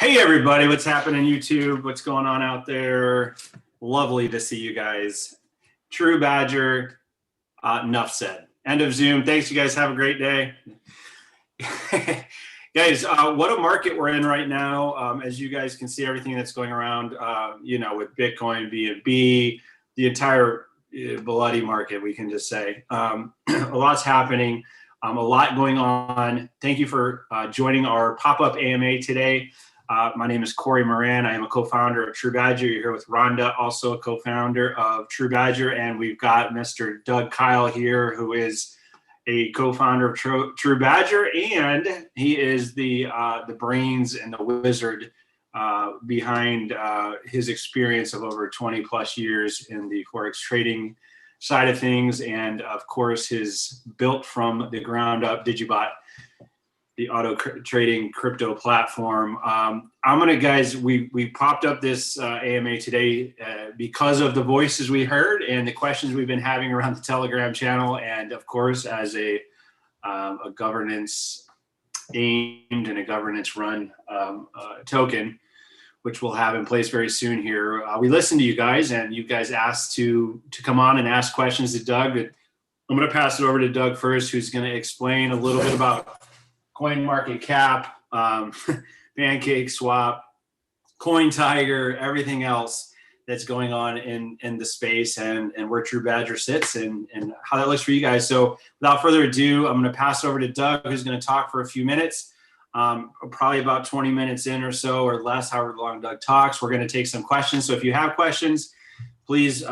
Hey everybody, what's happening YouTube? What's going on out there? Lovely to see you guys. True Badger, enough said. End of Zoom. Thanks, you guys. Have a great day. Guys, what a market we're in right now. As you guys can see, everything that's going around, with Bitcoin, BNB, the entire bloody market, we can just say. A lot's happening, a lot going on. Thank you for joining our pop-up AMA today. My name is Corey Moran. I am a co-founder of True Badger. You're here with Rhonda, also a co-founder of True Badger. And we've got Mr. Doug Kyle here, who is a co-founder of True Badger. And he is the brains and the wizard behind his experience of over 20 plus years in the Forex trading side of things. And of course, his built from the ground up Digibot, the auto trading crypto platform. I'm gonna, guys, we popped up this AMA today because of the voices we heard and the questions we've been having around the Telegram channel, and of course, as a governance aimed and a governance run token, which we'll have in place very soon here. We listened to you guys, and you guys asked to come on and ask questions to Doug. I'm gonna pass it over to Doug first, who's gonna explain a little bit about CoinMarketCap, PancakeSwap, CoinTiger, everything else that's going on in the space, and where True Badger sits and how that looks for you guys. So without further ado, I'm going to pass it over to Doug, who's going to talk for a few minutes, probably about 20 minutes in or so, or less, however long Doug talks. We're going to take some questions. So if you have questions, please,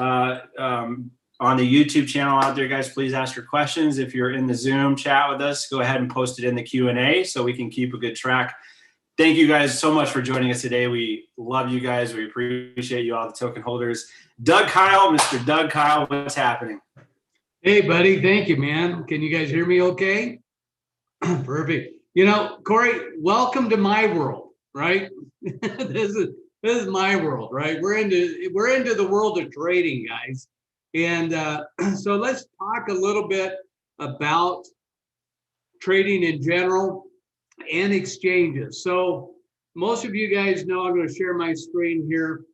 on the YouTube channel out there, guys, please ask your questions. If you're in the Zoom chat with us, go ahead and post it in the Q&A so we can keep a good track. Thank you guys so much for joining us today. We love you guys. We appreciate you, all the token holders. Doug Kyle, Mr. Doug Kyle, what's happening? Hey, buddy. Thank you, man. Can you guys hear me okay? Perfect. You know, Corey, welcome to my world, right? This is my world, right? We're into the world of trading, guys. And so let's talk a little bit about trading in general and exchanges. So most of you guys know, I'm going to share my screen here.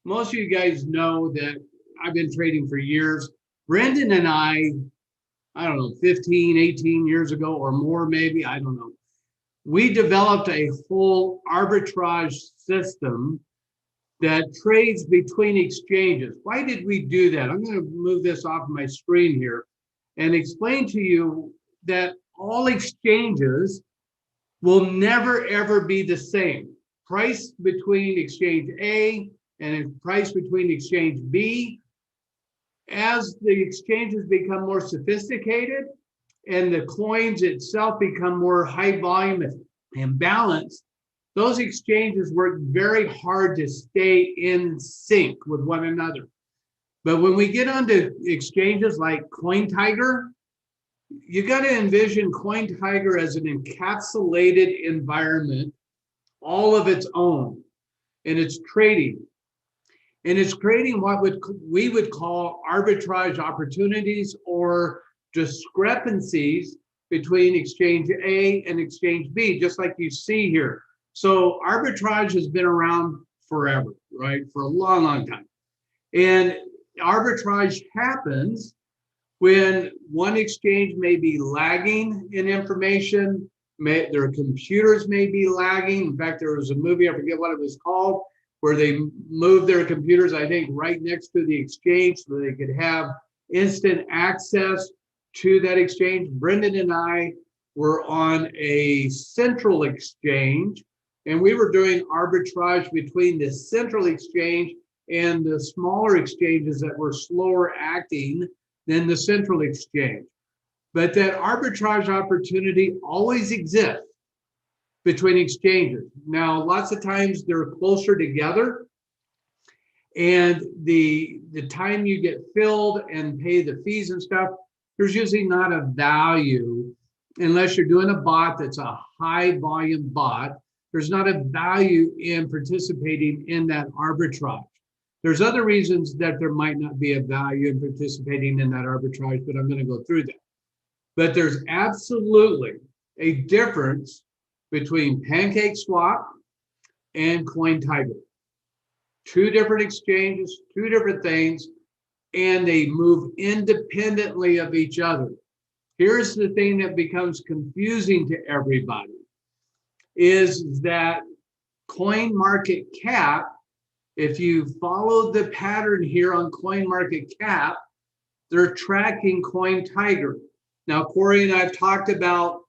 Most of you guys know that I've been trading for years. Brendan and I don't know, 15, 18 years ago or more, maybe, I don't know. We developed a whole arbitrage system that trades between exchanges. Why did we do that? I'm going to move this off my screen here and explain to you that all exchanges will never, ever be the same. Price between exchange A and price between exchange B. As the exchanges become more sophisticated and the coins itself become more high volume and balanced, those exchanges work very hard to stay in sync with one another. But when we get onto exchanges like CoinTiger, you got to envision CoinTiger as an encapsulated environment, all of its own, and it's trading. And it's creating what we would call arbitrage opportunities or discrepancies between exchange A and exchange B, just like you see here. So arbitrage has been around forever, right? For a long, long time. And arbitrage happens when one exchange may be lagging in information, their computers may be lagging. In fact, there was a movie, I forget what it was called, where they moved their computers, I think, right next to the exchange so they could have instant access to that exchange. Brendan and I were on a central exchange, and we were doing arbitrage between the central exchange and the smaller exchanges that were slower acting than the central exchange. But that arbitrage opportunity always exists between exchanges. Now, lots of times they're closer together, and the time you get filled and pay the fees and stuff, there's usually not a value unless you're doing a bot that's a high volume bot. There's not a value in participating in that arbitrage. There's other reasons that there might not be a value in participating in that arbitrage, but I'm going to go through that. But there's absolutely a difference between PancakeSwap, and CoinTiger. Two different exchanges, two different things, and they move independently of each other. Here's the thing that becomes confusing to everybody is that CoinMarketCap, if you follow the pattern here on CoinMarketCap, they're tracking CoinTiger. Now, Corey and I have talked about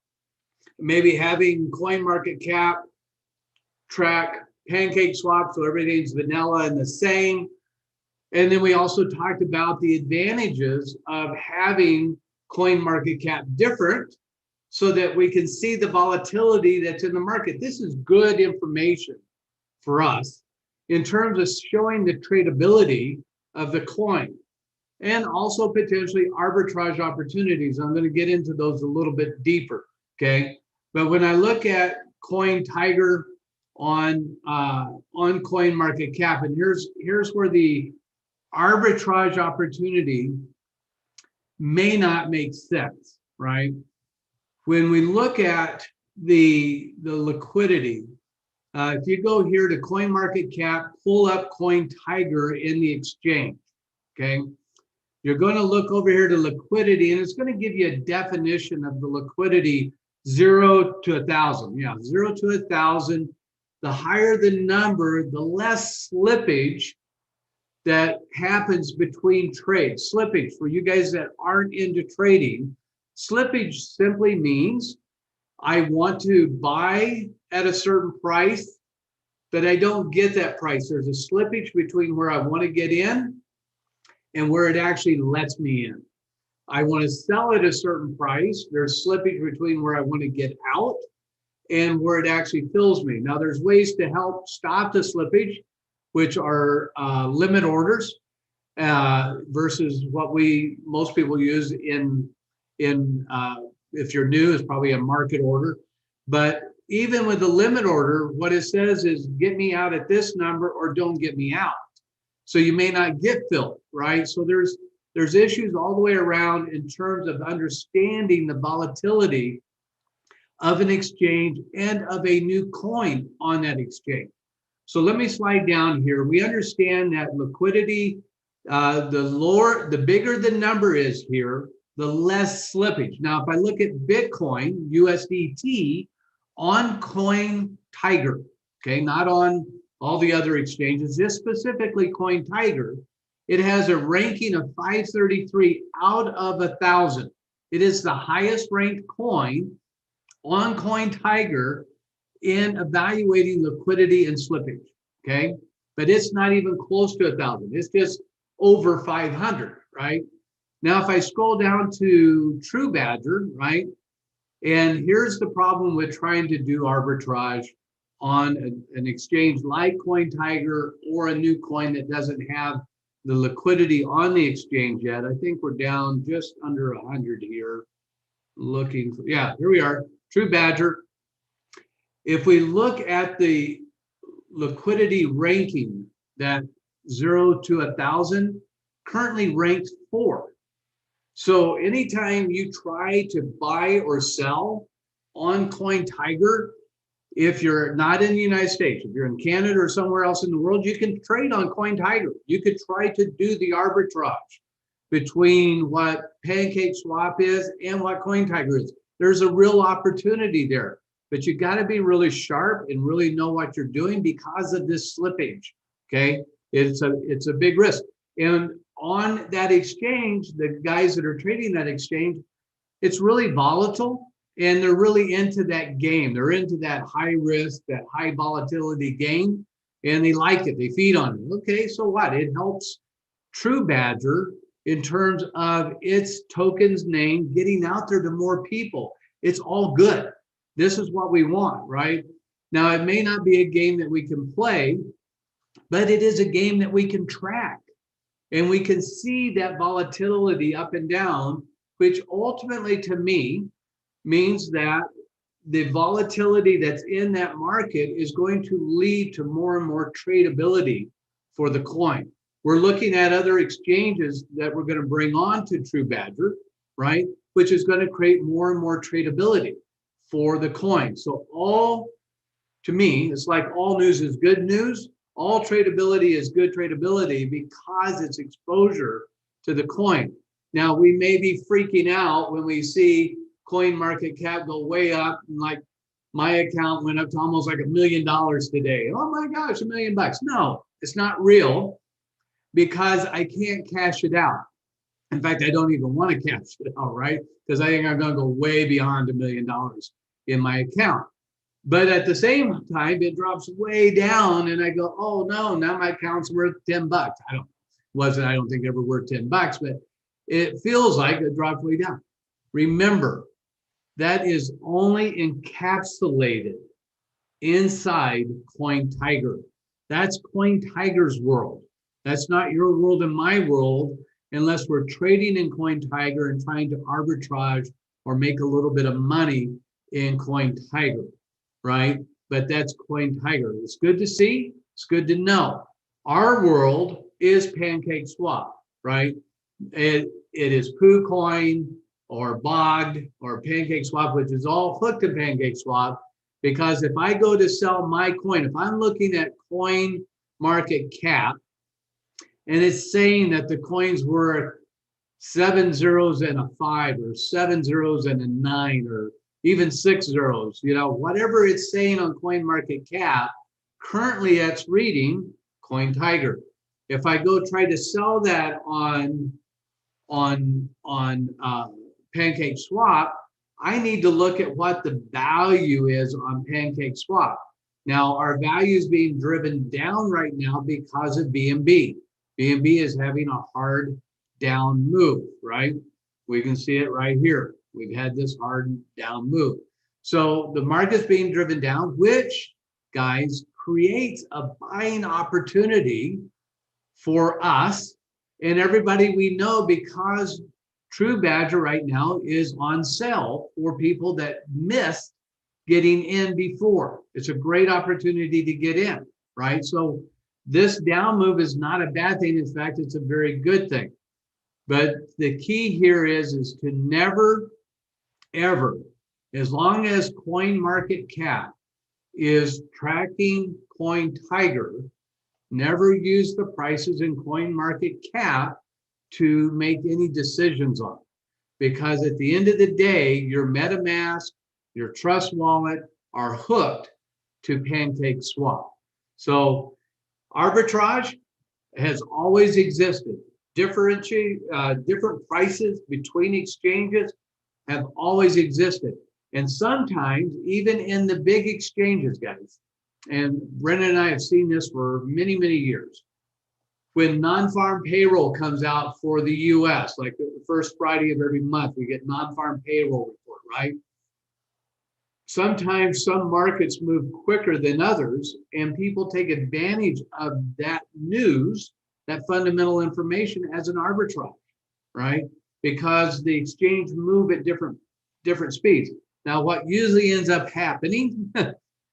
maybe having CoinMarketCap track PancakeSwap so everything's vanilla and the same. And then we also talked about the advantages of having CoinMarketCap different so that we can see the volatility that's in the market. This is good information for us in terms of showing the tradability of the coin and also potentially arbitrage opportunities. I'm going to get into those a little bit deeper, okay? But when I look at CoinTiger on CoinMarketCap, and here's where the arbitrage opportunity may not make sense, right? When we look at the liquidity, if you go here to CoinMarketCap, pull up CoinTiger in the exchange, okay? You're going to look over here to liquidity, and it's going to give you a definition of the liquidity 0 to 1,000. Yeah, 0 to 1,000. The higher the number, the less slippage that happens between trades. Slippage, for you guys that aren't into trading, slippage simply means I want to buy at a certain price, but I don't get that price. There's a slippage between where I want to get in and where it actually lets me in. I want to sell at a certain price. There's slippage between where I want to get out and where it actually fills me. Now, there's ways to help stop the slippage, which are limit orders versus what most people use in if you're new, is probably a market order. But even with the limit order, what it says is get me out at this number or don't get me out. So you may not get filled, right? So there's issues all the way around in terms of understanding the volatility of an exchange and of a new coin on that exchange. So let me slide down here. We understand that liquidity, the bigger the number is here, the less slippage. Now, if I look at Bitcoin, USDT, on CoinTiger, okay, not on all the other exchanges, just specifically CoinTiger, it has a ranking of 533 out of 1,000. It is the highest ranked coin on CoinTiger in evaluating liquidity and slippage, okay? But it's not even close to 1,000. It's just over 500, right? Now, if I scroll down to TrueBadger, right? And here's the problem with trying to do arbitrage on an exchange like CoinTiger or a new coin that doesn't have the liquidity on the exchange yet. I think we're down just under 100 here. Looking for, yeah, here we are, TrueBadger. If we look at the liquidity ranking, that 0 to 1,000, currently ranked 4. So anytime you try to buy or sell on CoinTiger, if you're not in the United States, if you're in Canada or somewhere else in the world, you can trade on CoinTiger. You could try to do the arbitrage between what PancakeSwap is and what CoinTiger is. There's a real opportunity there, but you got to be really sharp and really know what you're doing because of this slippage, okay? It's a big risk. And on that exchange, the guys that are trading that exchange, it's really volatile and they're really into that game. They're into that high risk, that high volatility game, and they like it. They feed on it. Okay, so what? It helps TrueBadger in terms of its tokens name getting out there to more people. It's all good. This is what we want, right? Now, it may not be a game that we can play, but it is a game that we can track. And we can see that volatility up and down, which ultimately to me means that the volatility that's in that market is going to lead to more and more tradability for the coin. We're looking at other exchanges that we're going to bring on to TrueBadger, right? Which is going to create more and more tradability for the coin. So all to me, it's like all news is good news. All tradability is good tradability because it's exposure to the coin. Now, we may be freaking out when we see coin market cap go way up, and like my account went up to almost like $1 million today. Oh my gosh, $1 million. No, it's not real because I can't cash it out. In fact, I don't even want to cash it out, right? Because I think I'm going to go way beyond $1 million in my account. But at the same time, it drops way down, and I go, oh no, now my account's worth $10. I don't think ever worth $10, but it feels like it dropped way down. Remember, that is only encapsulated inside CoinTiger. That's CoinTiger's world. That's not your world and my world, unless we're trading in CoinTiger and trying to arbitrage or make a little bit of money in CoinTiger, right? But that's CoinTiger. It's good to see. It's good to know. Our world is PancakeSwap, right? It is PooCoin or Bogged or PancakeSwap, which is all hooked to PancakeSwap, because if I go to sell my coin, if I'm looking at coin market cap, and it's saying that the coin's worth 7 zeros and a 5 or 7 zeros and a 9 or even 6 zeros, whatever it's saying on coin market cap, currently it's reading CoinTiger. If I go try to sell that on PancakeSwap, I need to look at what the value is on PancakeSwap. Now, our value is being driven down right now because of BNB. BNB is having a hard down move, right? We can see it right here. We've had this hard down move. So the market's being driven down, which, guys, creates a buying opportunity for us and everybody we know, because True Badger right now is on sale for people that missed getting in before. It's a great opportunity to get in, right? So this down move is not a bad thing. In fact, it's a very good thing. But the key here is to never, ever, as long as coin market cap is tracking CoinTiger, never use the prices in coin market cap to make any decisions on. Because at the end of the day, your MetaMask, your Trust Wallet are hooked to PancakeSwap. So arbitrage has always existed. Different prices between exchanges have always existed. And sometimes even in the big exchanges, guys, and Brennan and I have seen this for many, many years. When non-farm payroll comes out for the US, like the first Friday of every month, we get non-farm payroll report, right? Sometimes some markets move quicker than others, and people take advantage of that news, that fundamental information, as an arbitrage, right? Because the exchange move at different speeds. Now, what usually ends up happening,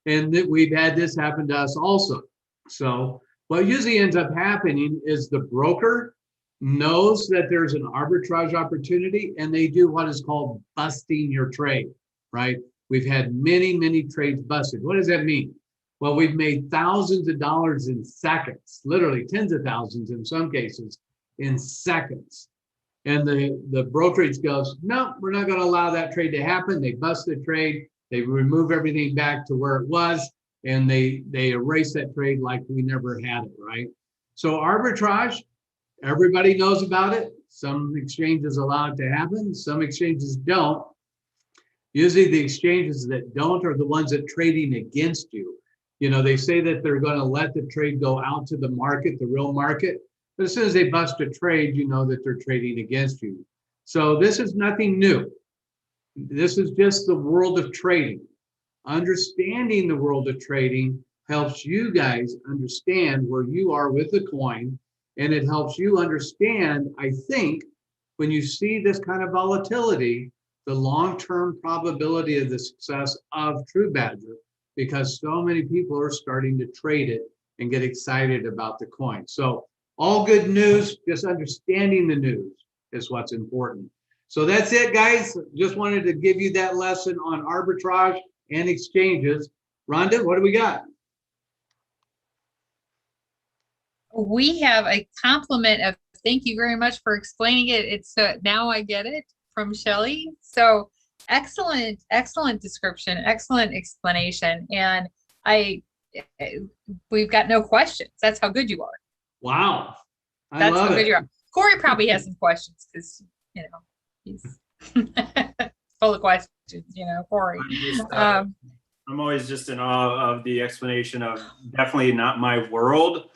and that we've had this happen to us also. So what usually ends up happening is the broker knows that there's an arbitrage opportunity, and they do what is called busting your trade, right? We've had many, many trades busted. What does that mean? Well, we've made thousands of dollars in seconds, literally tens of thousands in some cases, in seconds. And the brokerage goes, no, we're not going to allow that trade to happen. They bust the trade. They remove everything back to where it was, and they erase that trade like we never had it, right? So arbitrage, everybody knows about it. Some exchanges allow it to happen. Some exchanges don't. Usually the exchanges that don't are the ones that are trading against you. They say that they're going to let the trade go out to the market, the real market. But as soon as they bust a trade, you know that they're trading against you. So this is nothing new. This is just the world of trading. Understanding the world of trading helps you guys understand where you are with the coin, and it helps you understand, I think, when you see this kind of volatility, the long-term probability of the success of True Badger, because so many people are starting to trade it and get excited about the coin. So all good news, just understanding the news is what's important. So that's it, guys. Just wanted to give you that lesson on arbitrage and exchanges. Rhonda, what do we got? We have a compliment of thank you very much for explaining it. It's now I get it from Shelly. So excellent, excellent description, excellent explanation. And we've got no questions. That's how good you are. Wow. That's how good you are. Corey probably has some questions because, you know, he's full of questions, you know, Corey. I'm always just in awe of the explanation of definitely not my world,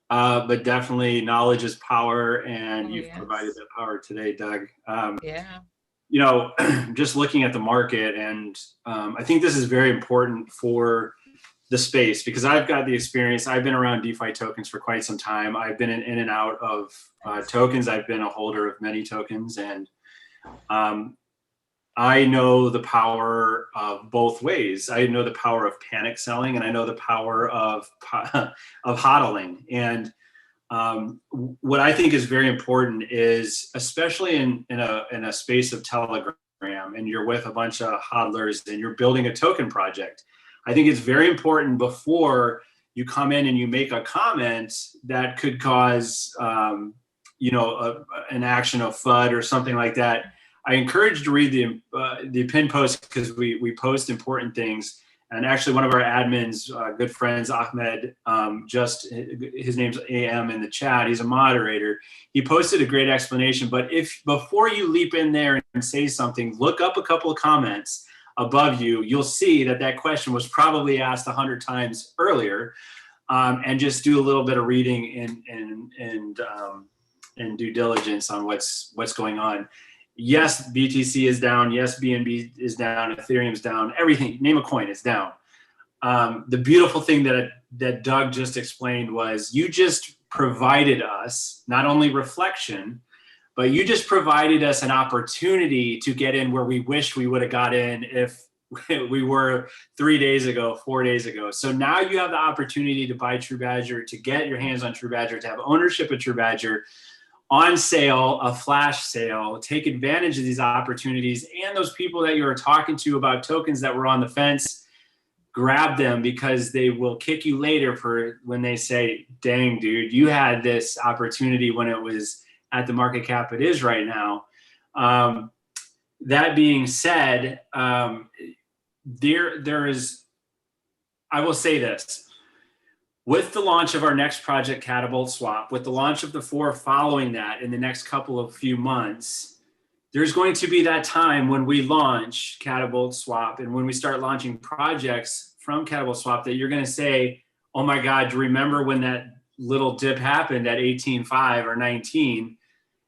but definitely knowledge is power, and you've provided that power today, Doug. Yeah. You know, just looking at the market, and I think this is very important for the space because I've got the experience. I've been around DeFi tokens for quite some time. I've been in and out of tokens. I've been a holder of many tokens, and I know the power of both ways. I know the power of panic selling, and I know the power of hodling. And what I think is very important is, especially in a space of Telegram, and you're with a bunch of hodlers and you're building a token project, I think it's very important before you come in and you make a comment that could cause, you know, an action of FUD or something like that. I encourage you to read the pin post because we post important things. And actually, one of our admins, good friends, Ahmed, his name's AM in the chat. He's a moderator. He posted a great explanation. But if before you leap in there and say something, look up a couple of comments above you. You'll see that question was probably asked 100 times earlier, and just do a little bit of reading and due diligence on what's going on. Yes, BTC is down. Yes, BNB is down. Ethereum's down. Everything, name a coin, is down. The beautiful thing that Doug just explained was you just provided us not only reflection, but you just provided us an opportunity to get in where we wish we would have got in if we were 3 days ago, 4 days ago. So now you have the opportunity to buy True Badger, to get your hands on True Badger, to have ownership of True Badger on sale, a flash sale. Take advantage of these opportunities, and those people that you were talking to about tokens that were on the fence, grab them, because they will kick you later for when they say, dang, dude, you had this opportunity when it was at the market cap it is right now. That being said, there is, I will say this. With the launch of our next project, PancakeSwap, with the launch of the 4 following that in the next couple of few months, there's going to be that time when we launch PancakeSwap and when we start launching projects from PancakeSwap that you're going to say, oh my God, do you remember when that little dip happened at 18.5 or 19?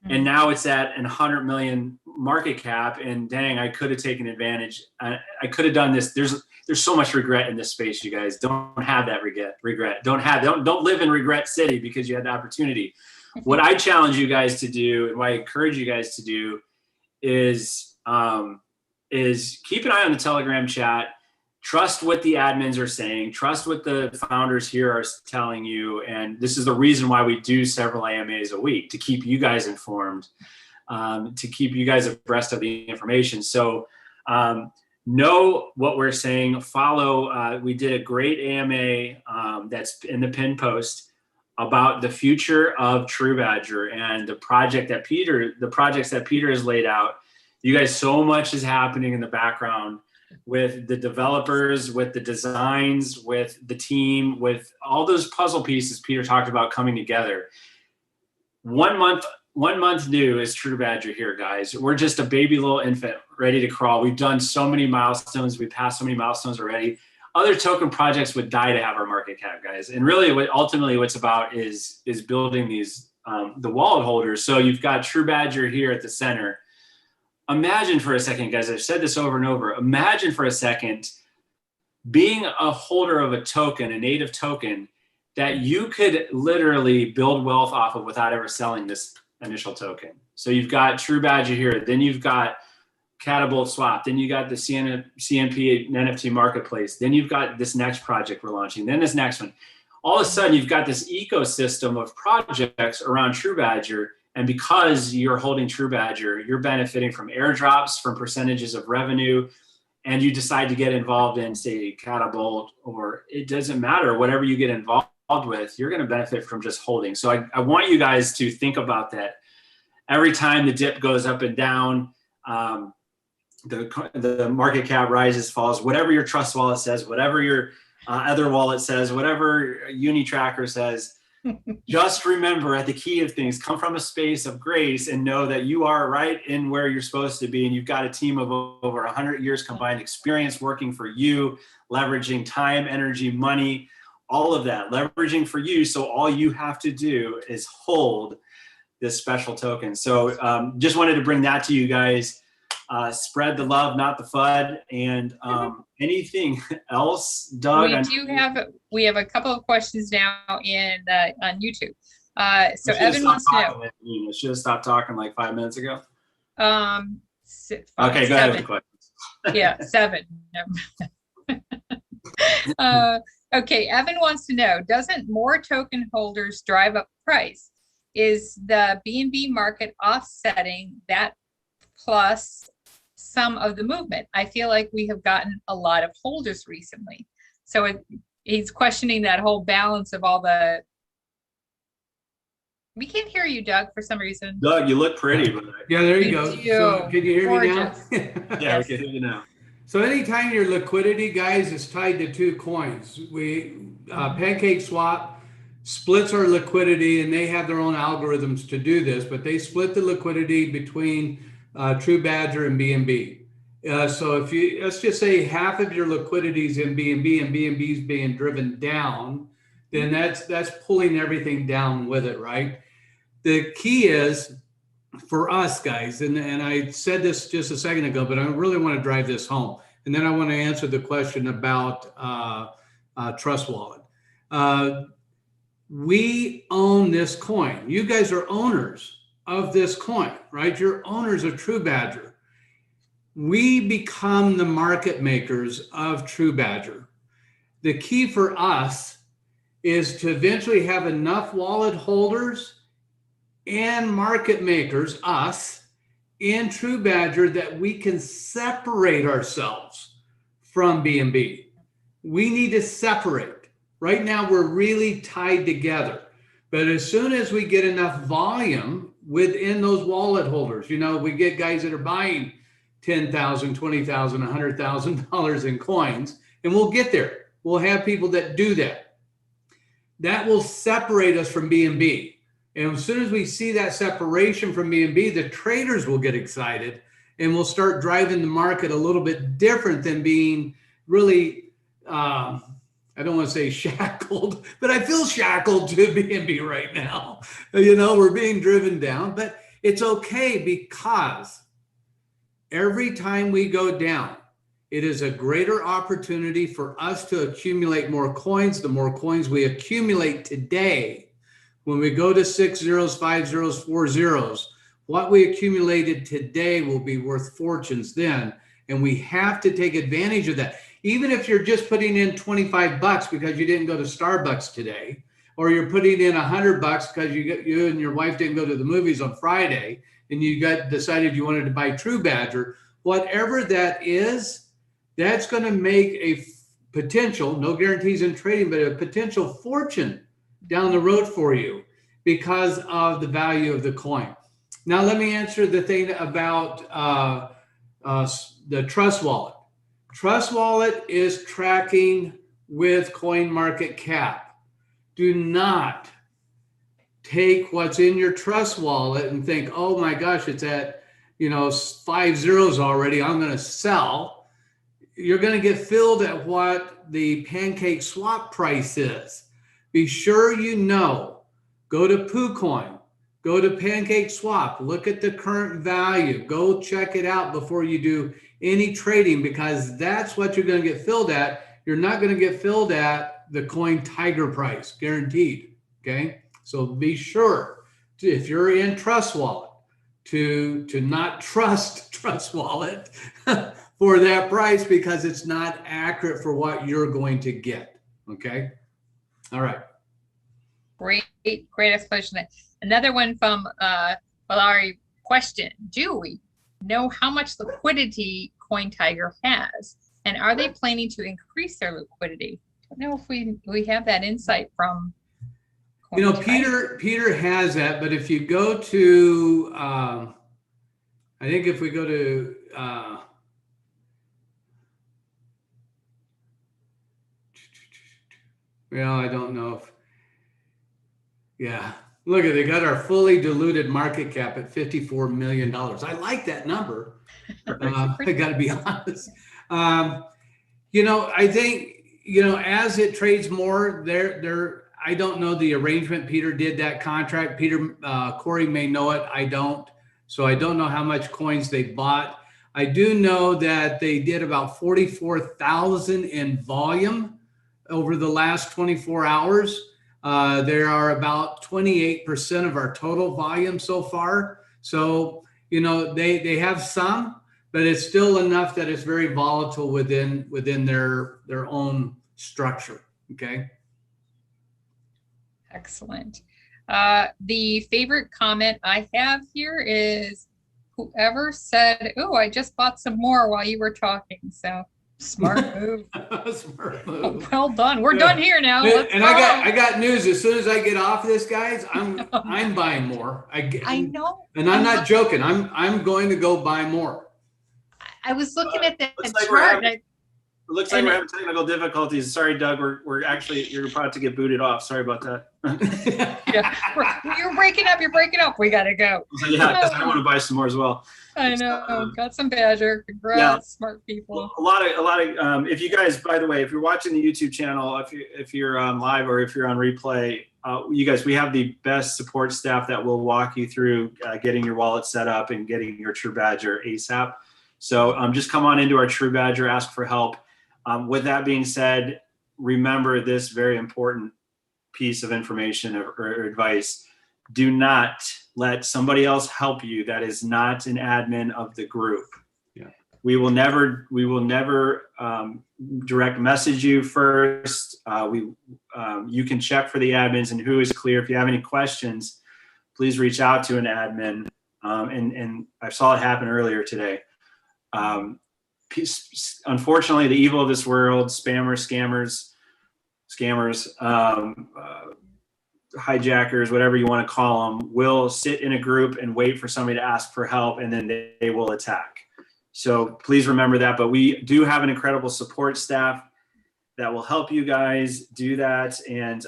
And now it's at 100 million market cap, and dang, I could have taken advantage. I could have done this. There's so much regret in this space, you guys. Don't have that regret. Don't live in regret city because you had the opportunity. What I challenge you guys to do, and what I encourage you guys to do, is keep an eye on the Telegram chat. Trust what the admins are saying. Trust what the founders here are telling you. And this is the reason why we do several AMAs a week, to keep you guys informed, to keep you guys abreast of the information. So know what we're saying. Follow. We did a great AMA that's in the pin post about the future of True Badger and the projects that Peter has laid out. You guys, so much is happening in the background with the developers, with the designs, with the team, with all those puzzle pieces Peter talked about coming together. 1 month new is True Badger here, guys. We're just a baby little infant ready to crawl. We've done so many milestones. We've passed so many milestones already. Other token projects would die to have our market cap, guys. And really ultimately what's about is building these, the wallet holders. So you've got True Badger here at the center. Imagine for a second, guys, I've said this over and over. Imagine for a second being a holder of a token, a native token, that you could literally build wealth off of without ever selling this initial token. So you've got True Badger here, then you've got PancakeSwap, then you got the CMP NFT marketplace, then you've got this next project we're launching, then this next one. All of a sudden, you've got this ecosystem of projects around True Badger. And because you're holding True Badger, you're benefiting from airdrops, from percentages of revenue. and you decide to get involved in, say, Catabolt, or it doesn't matter, whatever you get involved with, you're going to benefit from just holding. So I want you guys to think about that. Every time the dip goes up and down, the market cap rises, falls, whatever your trust wallet says, whatever your other wallet says, whatever UniTracker says, just remember, at the key of things, come from a space of grace and know that you are right in where you're supposed to be. And you've got a team of over 100 years combined experience working for you, leveraging time, energy, money, all of that, leveraging for you. So all you have to do is hold this special token. So just wanted to bring that to you guys. Spread the love, not the FUD. And anything else, Doug? We have a couple of questions now on YouTube. So Evan wants to know. I should have stopped talking like 5 minutes ago. Okay, go ahead with the questions. Yeah, 7. Okay, Evan wants to know, doesn't more token holders drive up price? Is the BNB market offsetting that plus some of the movement? I feel like we have gotten a lot of holders recently. So he's questioning that whole balance of all the... We can't hear you, Doug, for some reason. Doug, you look pretty. But yeah, there you go. So, can you hear Gorgeous. me now? Yeah, we can hear you now. So anytime your liquidity, guys, is tied to 2 coins, PancakeSwap splits our liquidity, and they have their own algorithms to do this, but they split the liquidity between True Badger and BNB. So if you, let's just say half of your liquidity is in BNB and BNB is being driven down, then that's pulling everything down with it, right? The key is for us, guys, and I said this just a second ago, but I really want to drive this home. And then I want to answer the question about Trust Wallet. We own this coin. You guys are owners of this coin, right? You're owners of True Badger. We become the market makers of True Badger. The key for us is to eventually have enough wallet holders and market makers, us, in True Badger, that we can separate ourselves from BNB. We need to separate. Right now, we're really tied together. But as soon as we get enough volume within those wallet holders, you know, we get guys that are buying $10,000, $20,000, $100,000 in coins, and we'll get there. We'll have people that do that. That will separate us from BNB. And as soon as we see that separation from BNB, the traders will get excited and we'll start driving the market a little bit different than being really, I don't want to say shackled, but I feel shackled to BNB right now. You know, we're being driven down, but it's okay, because every time we go down, it is a greater opportunity for us to accumulate more coins. The more coins we accumulate today, when we go to 6 zeros, 5 zeros, 4 zeros, what we accumulated today will be worth fortunes then. And we have to take advantage of that. Even if you're just putting in $25 because you didn't go to Starbucks today, or you're putting in $100 because you and your wife didn't go to the movies on Friday, and you decided you wanted to buy True Badger, whatever that is, that's going to make a potential, no guarantees in trading, but a potential fortune down the road for you because of the value of the coin. Now, let me answer the thing about the Trust Wallet. Trust Wallet is tracking with CoinMarketCap. Do not take what's in your Trust Wallet and think, oh my gosh, it's at 5 zeros already, I'm going to sell. You're going to get filled at what the PancakeSwap price is. Be sure you know. Go to PooCoin, go to PancakeSwap, look at the current value, go check it out before you do any trading, because that's what you're going to get filled at. You're not going to get filled at the CoinTiger price, guaranteed, okay? So be sure, if you're in Trust Wallet, to not trust Trust Wallet for that price, because it's not accurate for what you're going to get, okay? All right. Great explanation. Another one from Valari question. Do we know how much liquidity CoinTiger has? And are they planning to increase their liquidity? I don't know if we have that insight from Peter has that, but if you go to, I think if we go to, well, I don't know if, yeah, look at, they got our fully diluted market cap at $54 million. I like that number. I got to be honest. I think, as it trades more, I don't know the arrangement. Peter did that contract. Corey may know it. I don't. So I don't know how much coins they bought. I do know that they did about 44,000 in volume over the last 24 hours. There are about 28% of our total volume so far. So, they have some, but it's still enough that it's very volatile within their own structure. Okay. Excellent. The favorite comment I have here is whoever said, "Oh, I just bought some more while you were talking." So smart move. Smart move. Well done. We're done here now. Let's and go. I got news. As soon as I get off this, guys, I'm buying more. I know. And I'm not joking. I'm going to go buy more. I was looking at that chart. It looks like we're having technical difficulties. Sorry, Doug. We're actually, you're about to get booted off. Sorry about that. Yeah, you're breaking up. You're breaking up. We gotta go. Yeah, because I want to buy some more as well. I know. Got some Badger. Congrats, yeah. Smart people. A lot of. If you guys, by the way, if you're watching the YouTube channel, if you're live or if you're on replay, you guys, we have the best support staff that will walk you through getting your wallet set up and getting your True Badger ASAP. So just come on into our True Badger, ask for help. With that being said, remember this very important piece of information or advice. Do not let somebody else help you that is not an admin of the group. Yeah. We will never direct message you first. You can check for the admins and who is clear. If you have any questions, please reach out to an admin. And I saw it happen earlier today. Unfortunately, the evil of this world, spammers, scammers, hijackers, whatever you want to call them, will sit in a group and wait for somebody to ask for help, and then they will attack. So please remember that. But we do have an incredible support staff that will help you guys do that. And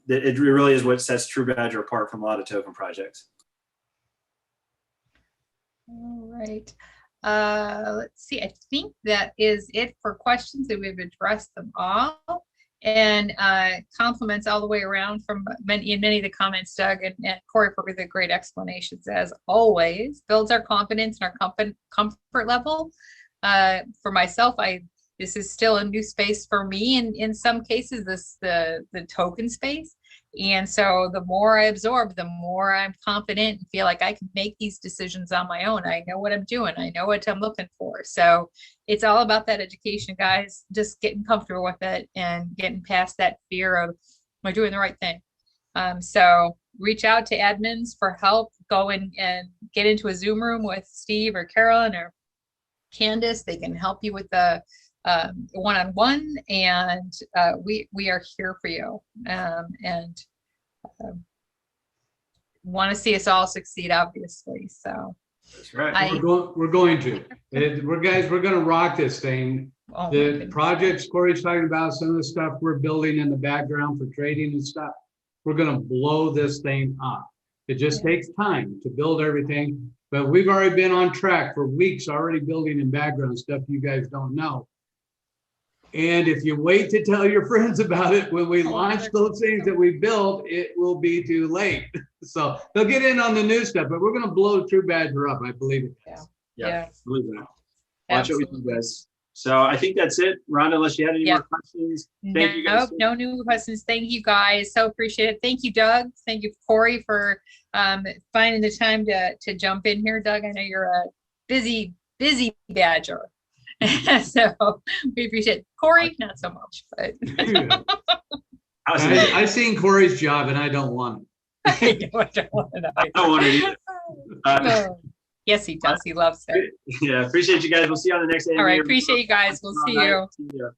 it really is what sets True Badger apart from a lot of token projects. All right. Let's see. I think that is it for questions, that we've addressed them all. And compliments all the way around from many of the comments, Doug and Corey, for the great explanations as always. Builds our confidence and our comfort level. For myself, this is still a new space for me, and in some cases, the token space. And so the more I absorb, the more I'm confident and feel like I can make these decisions on my own. I know what I'm doing. I know what I'm looking for. So it's all about that education, guys, just getting comfortable with it and getting past that fear of, am I doing the right thing? So reach out to admins for help. Go in and get into a Zoom room with Steve or Carolyn or Candace. They can help you with the one-on-one, and we are here for you, and want to see us all succeed, obviously. So that's right. We're going to. We're going to rock this thing. Oh, the projects Corey's talking about, some of the stuff we're building in the background for trading and stuff, we're going to blow this thing up. It just takes time to build everything, but we've already been on track for weeks already building in background stuff you guys don't know. And if you wait to tell your friends about it when we launch those things that we built, it will be too late. So they'll get in on the new stuff, but we're going to blow True Badger up. I believe it. Yeah. Believe that. Watch what we do, guys. So I think that's it. Rhonda, unless you had any more questions. Thank you guys. No new questions. Thank you guys. So appreciate it. Thank you, Doug. Thank you, Corey, for finding the time to jump in here. Doug, I know you're a busy Badger. So we appreciate it. Corey, not so much, but I seen Corey's job and I don't want it. I don't want it either. Yes, he does. He loves it. Yeah, appreciate you guys. We'll see you on the next. All right. Appreciate you guys. We'll see you. See ya.